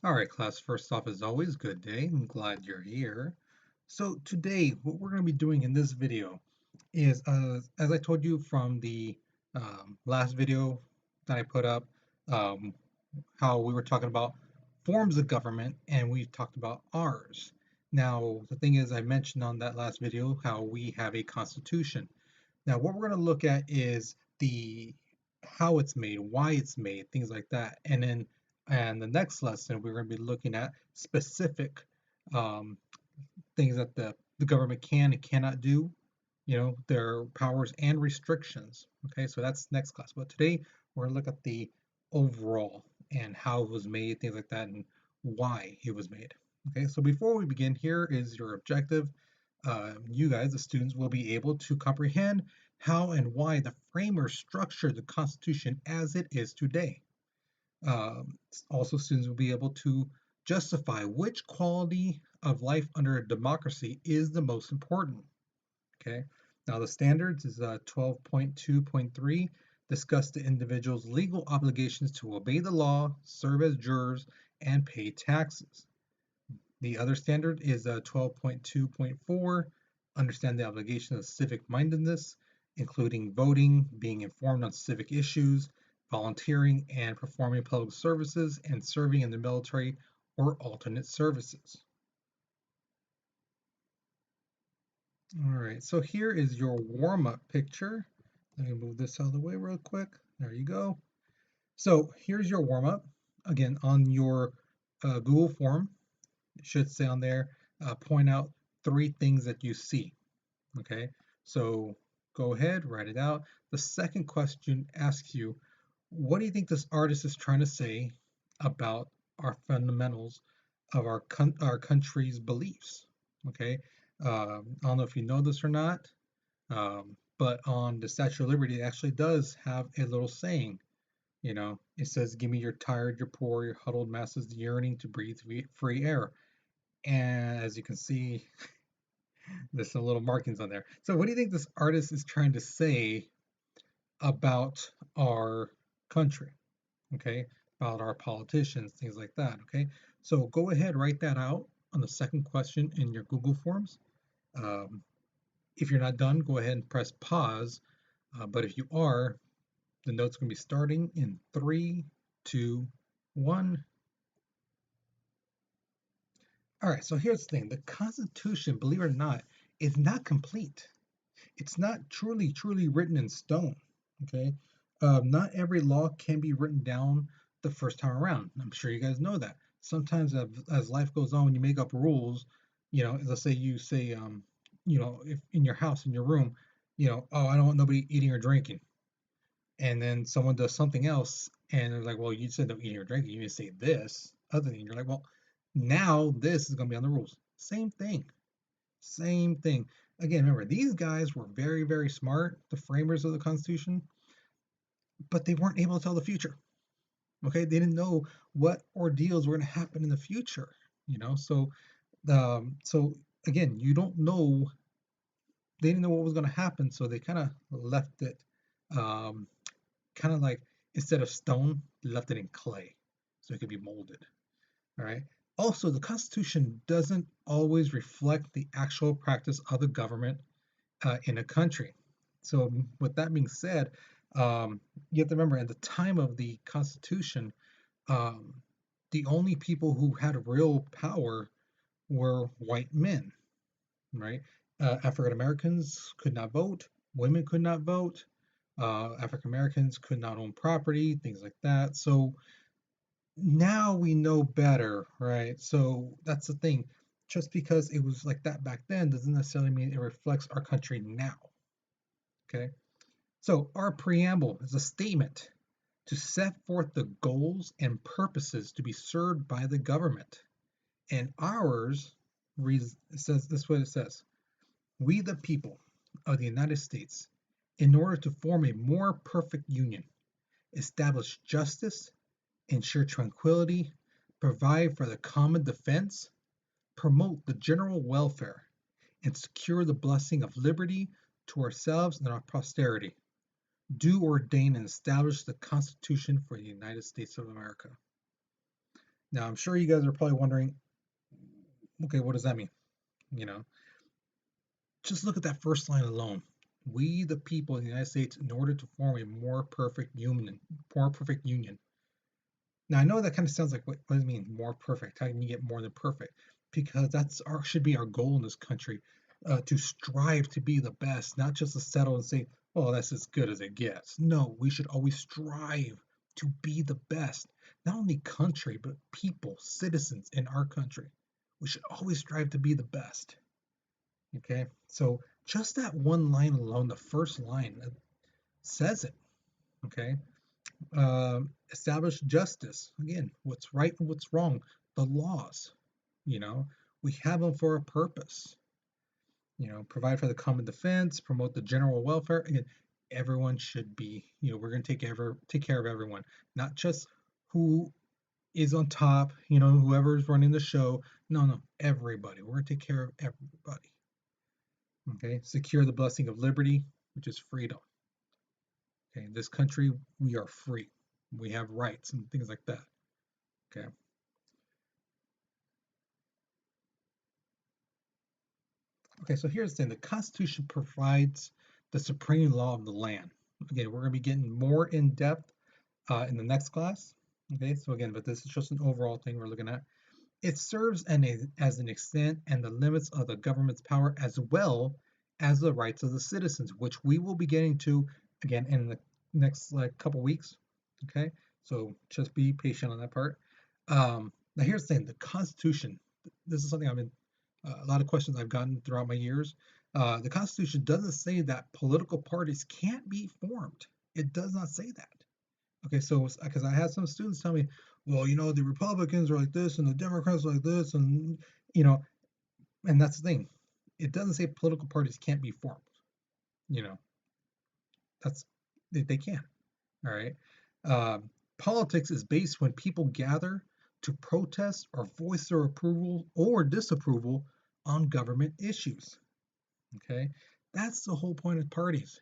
All right, class, first off, as always, good day. I'm glad you're here. So today, what we're going to be doing in this video is, as I told you from the last video that I put up, um, how we were talking about forms of government, and we've talked about ours. Now, the thing is, I mentioned on that last video how we have a constitution. Now, what we're going to look at is the how it's made, why it's made, things like that. And the next lesson, we're going to be looking at specific um, things that the government can and cannot do, their powers and restrictions. Okay, so that's next class. But today, we're going to look at the overall and how it was made, things like that, and why it was made. Okay, so before we begin, here is your objective. You guys, the students, will be able to comprehend how and why the framers structured the Constitution as it is today. Also, students will be able to justify which quality of life under a democracy is the most important. Okay, now the standards is 12.2.3 discuss the individual's legal obligations to obey the law, serve as jurors, and pay taxes. The other standard is 12.2.4, understand the obligation of civic mindedness, including voting, being informed on civic issues, volunteering and performing public services, and serving in the military or alternate services. All right, so here is your warm-up picture. Let me move this out of the way real quick. There you go. So here's your warm-up. Again, on your Google form, it should say on there, point out 3 things that you see. Okay, so go ahead, write it out. The second question asks you, what do you think this artist is trying to say about our fundamentals of our country's beliefs? Okay, I don't know if you know this or not, but on the Statue of Liberty, it actually does have a little saying. It says, "Give me your tired, your poor, your huddled masses yearning to breathe free air." And as you can see, there's some little markings on there. So what do you think this artist is trying to say about our country? Okay, about our politicians, things like that. Okay, so go ahead, write that out on the second question in your Google Forms. Um, if you're not done, go ahead and press pause. But if you are, the note's going to be starting in 3, 2, 1. All right, so here's the thing. The Constitution, believe it or not, is not complete. It's not truly written in stone. Okay, not every law can be written down the first time around. I'm sure you guys know that. Sometimes as life goes on, when you make up rules, let's say you say, if in your house, in your room, oh, I don't want nobody eating or drinking, and then someone does something else, and they're like, well, you said no eating or drinking, you didn't say this other thing. You're like, well, now this is going to be on the rules. Same thing. Same thing. Again, remember, these guys were very smart, the framers of the Constitution, but they weren't able to tell the future. Okay, they didn't know what ordeals were going to happen in the future. So again, you don't know. They didn't know what was going to happen, so they kind of left it, um, kind of like instead of stone, they left it in clay, so it could be molded. All right. Also, the Constitution doesn't always reflect the actual practice of the government in a country. So, with that being said, you have to remember at the time of the Constitution, um, the only people who had real power were white men, right? African Americans could not vote, women could not vote, African Americans could not own property, things like that. So, now we know better, right? So that's the thing. Just because it was like that back then doesn't necessarily mean it reflects our country now. Okay. So our preamble is a statement to set forth the goals and purposes to be served by the government. And ours says this what it says. We the people of the United States, in order to form a more perfect union, establish justice, ensure tranquility, provide for the common defense, promote the general welfare, and secure the blessing of liberty to ourselves and our posterity. Do ordain and establish the Constitution for the United States of America. Now, I'm sure you guys are probably wondering, okay, what does that mean? You know, just look at that first line alone. We, the people in the United States, in order to form a more perfect union. Now, I know that kind of sounds like, what does it mean, more perfect? How can you get more than perfect? Because that's our should be our goal in this country, to strive to be the best, not just to settle and say, "Oh, that's as good as it gets." No, we should always strive to be the best, not only country, but people, citizens in our country. We should always strive to be the best. Okay, so just that one line alone, the first line, says it. Okay, establish justice. Again, what's right and what's wrong, the laws. You know, we have them for a purpose. Provide for the common defense, promote the general welfare. Again, everyone should be. We're going to take care of everyone, not just who is on top. Whoever's running the show. No, no, everybody. We're going to take care of everybody. Okay, secure the blessing of liberty, which is freedom. Okay, in this country, we are free. We have rights and things like that. Okay. Okay, so here's the thing. The Constitution provides the supreme law of the land. Again, we're going to be getting more in depth in the next class. Okay, so again, but this is just an overall thing we're looking at. It serves as an extent and the limits of the government's power as well as the rights of the citizens, which we will be getting to again in the next couple weeks. Okay, so just be patient on that part. Now here's the thing: the Constitution. This is something I've been a lot of questions I've gotten throughout my years. The Constitution doesn't say that political parties can't be formed. It does not say that. Okay, so because I had some students tell me, well, the Republicans are like this and the Democrats are like this, and you know, and that's the thing. It doesn't say political parties can't be formed. You know, that's they can. All right. Politics is based when people gather to protest or voice their approval or disapproval on government issues. Okay, that's the whole point of parties.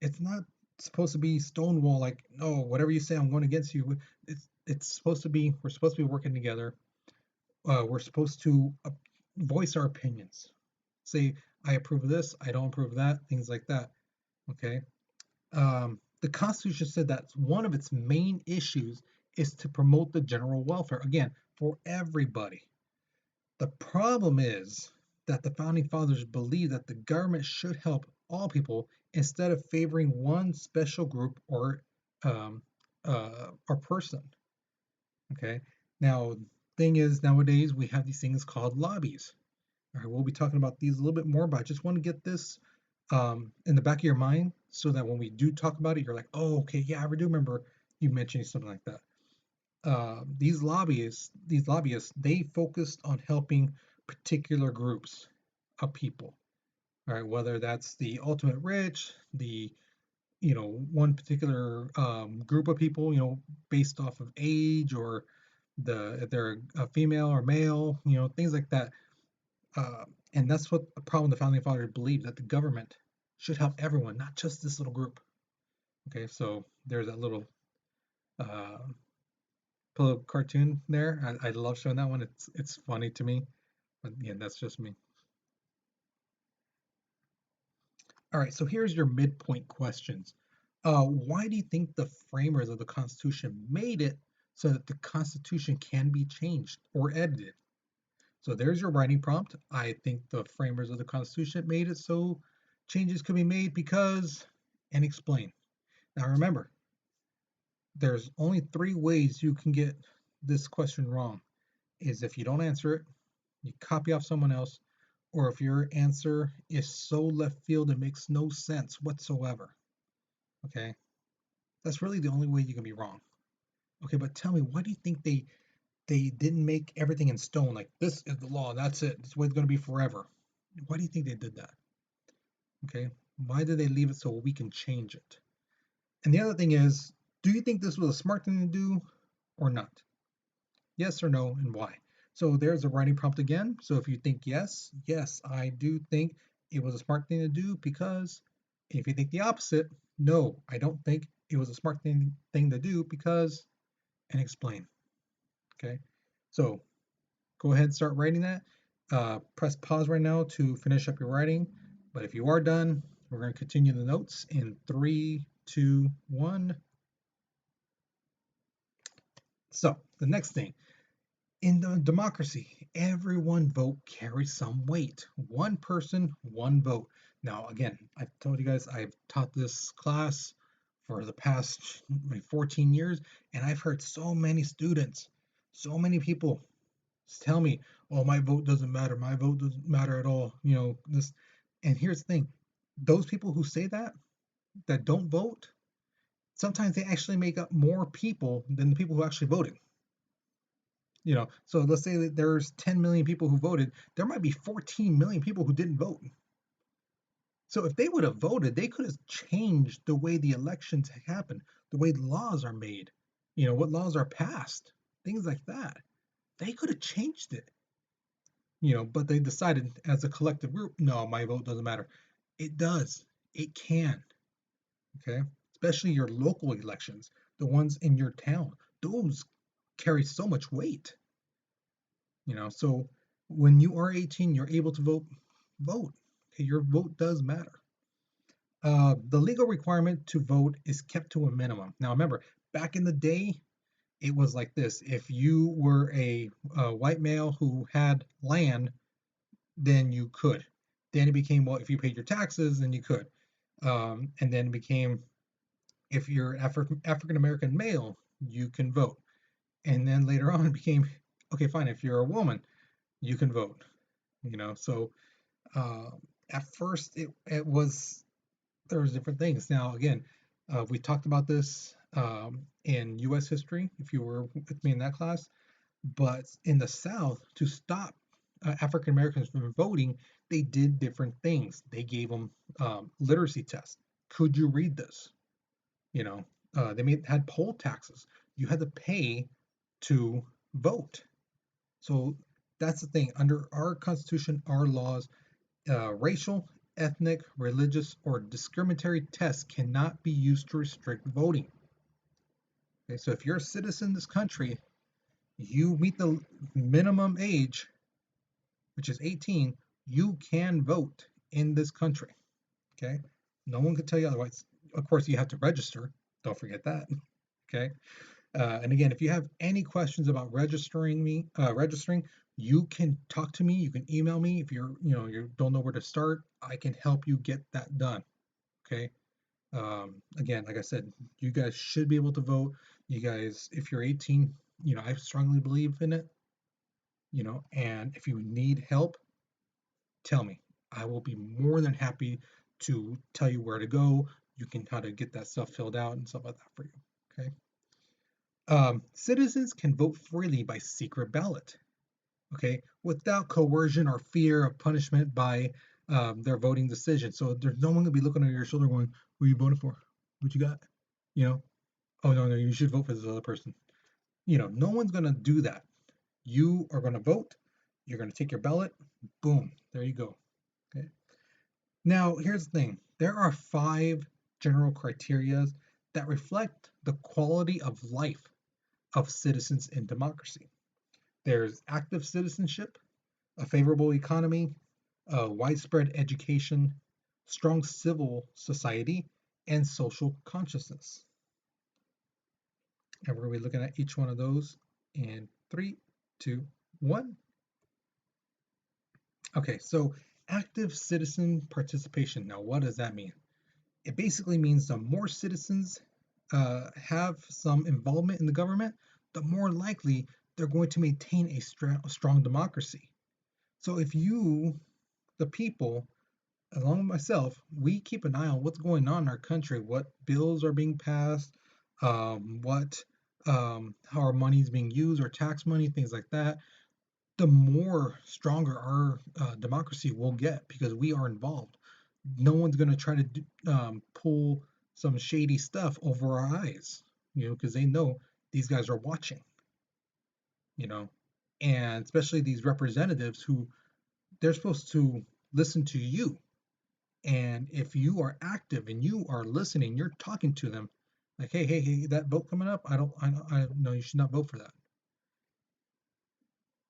It's not supposed to be stonewall like, no, whatever you say, I'm going against you. It's supposed to be we're supposed to be working together. We're supposed to voice our opinions. Say, I approve of this, I don't approve of that, things like that. Okay. The Constitution said that one of its main issues is to promote the general welfare. Again, for everybody. The problem is that the founding fathers believed that the government should help all people instead of favoring one special group um, or person. Okay. Now, thing is, nowadays we have these things called lobbies. All right, we'll be talking about these a little bit more, but I just want to get this in the back of your mind so that when we do talk about it, you're like, oh, okay, yeah, I do remember you mentioning something like that. These lobbyists, they focused on helping particular groups of people. All right, whether that's the ultimate rich, the one particular group of people, based off of age or if they're a female or male, things like that. Uh, and that's what the problem the founding fathers believed that the government should help everyone, not just this little group. Okay, so there's that little uh, pillow cartoon there. I love showing that one. It's funny to me, but yeah, that's just me. All right, so here's your midpoint questions. Why do you think the framers of the Constitution made it so that the Constitution can be changed or edited? So there's your writing prompt. I think the framers of the Constitution made it so changes could be made because, and explain. Now remember, there's only three ways you can get this question wrong. Is if you don't answer it, you copy off someone else, or if your answer is so left field it makes no sense whatsoever. Okay? That's really the only way you can be wrong. Okay, but tell me, why do you think they didn't make everything in stone? Like this is the law, that's it. This way it's going to be forever. Why do you think they did that? Okay, why did they leave it so we can change it? And the other thing is, do you think this was a smart thing to do or not? Yes or no, and why? So there's a writing prompt again. So if you think yes, yes, I do think it was a smart thing to do because if you think the opposite, no, I don't think it was a smart thing to do because, and explain. Okay. So go ahead and start writing that. Press pause right now to finish up your writing. But if you are done, we're going to continue the notes in 3, 2, 1. So the next thing, in the democracy, everyone vote carries some weight. One person, one vote. Now, again, I've told you guys I've taught this class for the past 14 years, and I've heard so many students, so many people tell me, "Oh, my vote doesn't matter. My vote doesn't matter at all." This. And here's the thing: those people who say that don't vote, sometimes they actually make up more people than the people who actually voted. So let's say that there's 10 million people who voted, there might be 14 million people who didn't vote. So if they would have voted, they could have changed the way the elections happen, the way the laws are made, what laws are passed, things like that. They could have changed it, but they decided as a collective group, no, my vote doesn't matter. It does. It can, okay? Especially your local elections, the ones in your town. Those carry so much weight. So when you are 18, you're able to vote. Okay, your vote does matter. The legal requirement to vote is kept to a minimum. Now remember, back in the day, it was like this. If you were a white male who had land, then you could. Then it became, well, if you paid your taxes, then you could. And then it became, if you're African American male, you can vote. And then later on, it became, okay, fine, if you're a woman, you can vote. So uh, at first it was, there was different things. Now again, we talked about this in U.S. history if you were with me in that class. But in the South, to stop African Americans from voting, they did different things. They gave them literacy tests. Could you read this? You know, had poll taxes. You had to pay to vote. So that's the thing. Under our Constitution, our laws, racial, ethnic, religious, or discriminatory tests cannot be used to restrict voting. Okay, so if you're a citizen in this country, you meet the minimum age, which is 18, you can vote in this country. Okay, no one can tell you otherwise. Of course, you have to register. Don't forget that. Okay, and again, if you have any questions about registering, you can talk to me. You can email me if you don't know where to start. I can help you get that done. Okay. Again, like I said, you guys should be able to vote. You guys, if you're 18, I strongly believe in it. And if you need help, tell me. I will be more than happy to tell you where to go. You can how to get that stuff filled out and stuff like that for you. Okay. Citizens can vote freely by secret ballot, okay, without coercion or fear of punishment by their voting decision. So there's no one gonna be looking over your shoulder going, "Who are you voting for? What you got?" You know, "Oh no, no, you should vote for this other person." No one's gonna do that. You are gonna vote. You're gonna take your ballot. Boom, there you go. Okay. Now here's the thing. There are 5 general criteria that reflect the quality of life of citizens in democracy. There's active citizenship, a favorable economy, widespread education, strong civil society, and social consciousness. And we're going to be looking at each one of those in 3, 2, 1. Okay, so active citizen participation. Now, what does that mean? It basically means the more citizens have some involvement in the government, the more likely they're going to maintain a strong democracy. So if you, the people, along with myself, we keep an eye on what's going on in our country, what bills are being passed, what how our money is being used, our tax money, things like that. The more stronger our democracy will get because we are involved. No one's going to try to pull some shady stuff over our eyes, because they know these guys are watching, you know, and especially these representatives who they're supposed to listen to you. And if you are active and you are listening, you're talking to them like, hey, hey, hey, that vote coming up, I don't, I know you should not vote for that.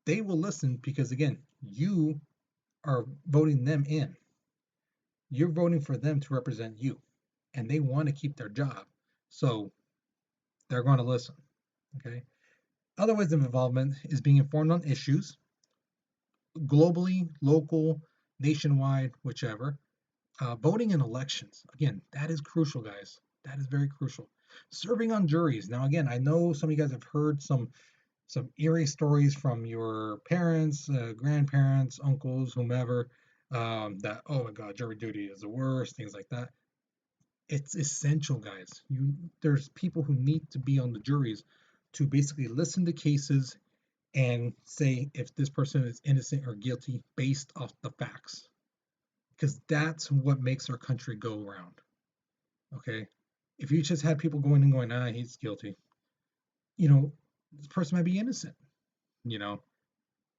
they will listen because, again, you are voting them in. You're voting for them to represent you, and they want to keep their job. So they're going to listen. Okay. Other ways of involvement is being informed on issues, globally, local, nationwide, whichever. Voting in elections. Again, that is crucial, guys. That is very crucial. Serving on juries. Now, again, I know some of you guys have heard some eerie stories from your parents, grandparents, uncles, whomever, that, oh my God, jury duty is the worst, things like that. It's essential, guys. There's people who need to be on the juries to basically listen to cases and say if this person is innocent or guilty based off the facts, because that's what makes our country go around. Okay, if you just had people going and going, ah, he's guilty, you know, this person might be innocent, you know,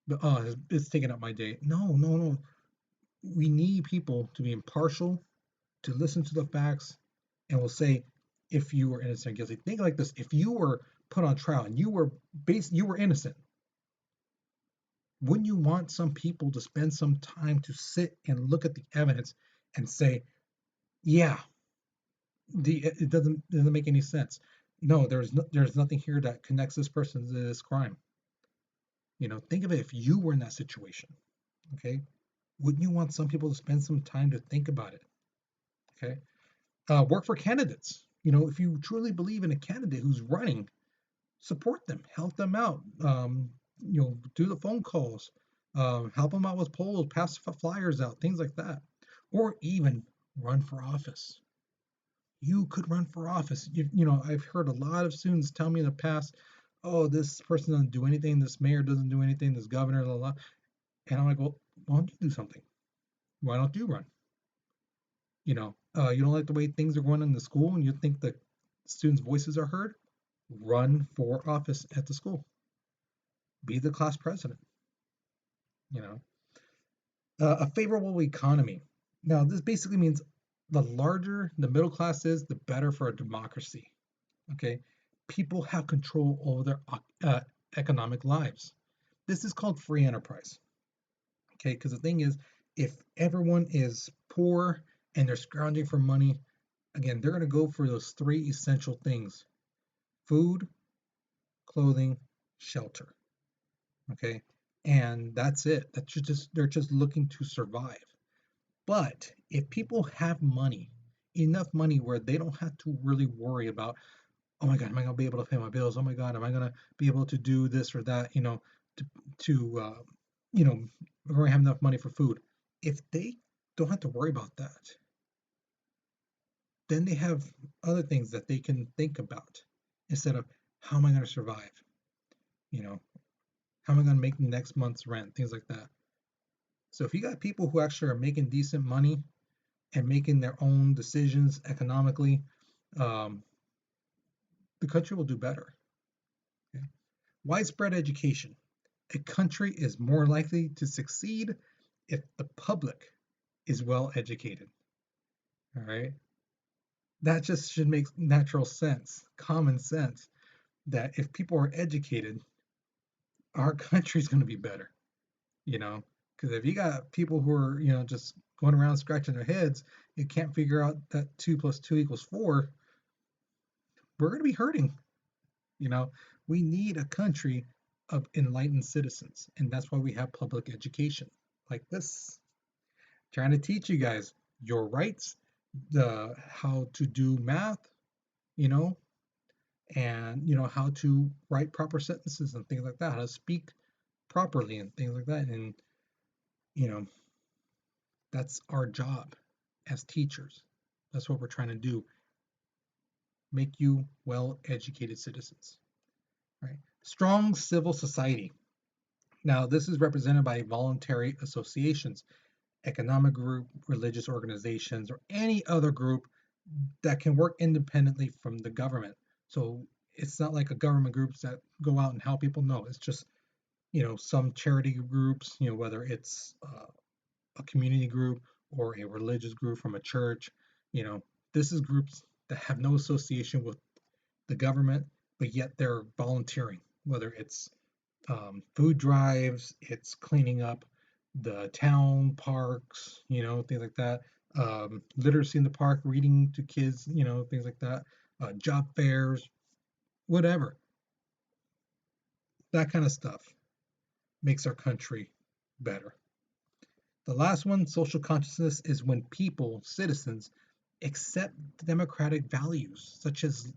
but oh, it's taking up my day. No, no, no. We need people to be impartial, to listen to the facts, and will say if you were innocent or guilty. Think like this: if you were put on trial and you were innocent, wouldn't you want some people to spend some time to sit and look at the evidence and say, yeah, it doesn't make any sense. No, there's nothing here that connects this person to this crime. Think of it if you were in that situation. Okay, wouldn't you want some people to spend some time to think about it? Okay, work for candidates. If you truly believe in a candidate who's running, support them, help them out. Do the phone calls, help them out with polls, pass flyers out, things like that, or even run for office. You could run for office. I've heard a lot of students tell me in the past, "Oh, this person doesn't do anything. This mayor doesn't do anything. This governor, blah, blah." And I'm like, "Well, why don't you do something? Why don't you run? You don't like the way things are going in the school, and you think that students' voices are heard? Run for office at the school. Be the class president. You know, a favorable economy. Now, this basically means the larger the middle class is, the better for a democracy. Okay, people have control over their economic lives. This is called free enterprise. Okay, because the thing is, if everyone is poor and they're scrounging for money, again, they're going to go for those three essential things: food, clothing, shelter. Okay, and that's it. They're just looking to survive. But if people have money, enough money where they don't have to really worry about, oh my God, am I going to be able to pay my bills? Oh my God, am I going to be able to do this or that? To you know, we're going to have enough money for food. If they don't have to worry about that, then they have other things that they can think about instead of how am I going to survive? You know, how am I going to make next month's rent? Things like that. So if you got people who actually are making decent money and making their own decisions economically, um, the country will do better. Okay? Widespread education. A country is more likely to succeed if the public is well educated. All right. That just should make natural sense, common sense, that if people are educated, our country's going to be better, you know? Because if you got people who are, just going around scratching their heads and can't figure out that 2 + 2 = 4, we're going to be hurting, you know? We need a country of enlightened citizens, and that's why we have public education like this, trying to teach you guys your rights, the how to do math, you know, and how to write proper sentences and things like that, how to speak properly and things like that. And you know, that's our job as teachers. That's what we're trying to do. Make you well-educated citizens, right? Strong civil society. Now, this is represented by voluntary associations, economic group, religious organizations, or any other group that can work independently from the government. So it's not like a government groups that go out and help people. No, it's just some charity groups. Whether it's a community group or a religious group from a church. You know, this is groups that have no association with the government, but yet they're volunteering. Whether it's food drives, it's cleaning up the town parks, things like that. Literacy in the park, reading to kids, things like that. Job fairs, whatever. That kind of stuff makes our country better. The last one, social consciousness, is when people, citizens, accept democratic values such as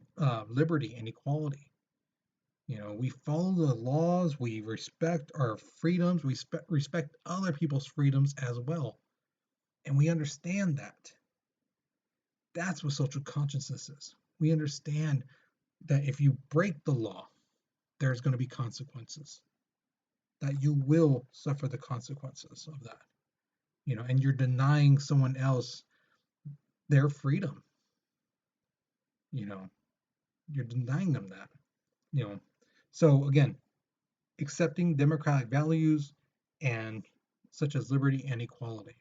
liberty and equality. We follow the laws, we respect our freedoms, we respect other people's freedoms as well. And we understand that. That's what social consciousness is. We understand that if you break the law, there's going to be consequences, that you will suffer the consequences of that. And you're denying someone else their freedom. You know, you're denying them that. You know, so again, accepting democratic values and such as liberty and equality.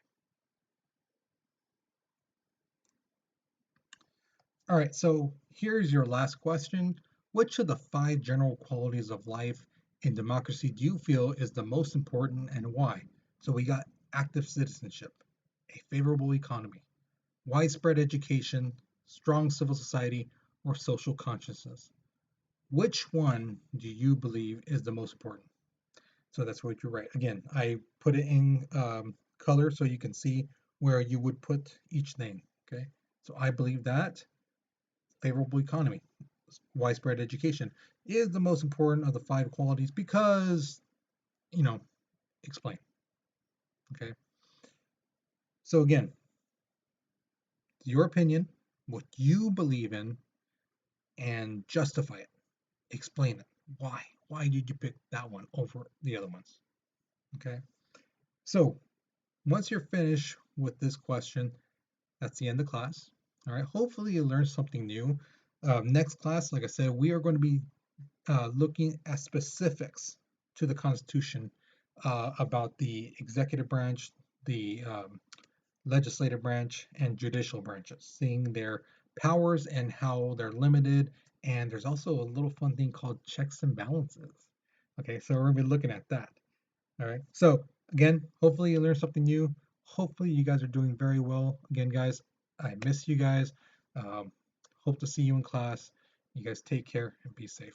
All right, so here's your last question. Which of the 5 general qualities of life in democracy do you feel is the most important and why? So we got active citizenship, a favorable economy, widespread education, strong civil society, or social consciousness. Which one do you believe is the most important? So that's what you write. Again, I put it in color so you can see where you would put each thing. Okay. So I believe that favorable economy, widespread education is the most important of the 5 qualities because, you know, explain. Okay. So again, your opinion, what you believe in, and justify it. Explain it. Why? Why did you pick that one over the other ones? Okay. So once you're finished with this question, that's the end of class. All right. Hopefully you learned something new. Next class, like I said, we are going to be looking at specifics to the Constitution about the executive branch, the legislative branch, and judicial branches, seeing their powers and how they're limited. And there's also a little fun thing called checks and balances. Okay, so we're going to be looking at that. All right. So again, hopefully you learned something new. Hopefully you guys are doing very well. Again, guys, I miss you guys. Um, Hope to see you in class. You guys take care and be safe.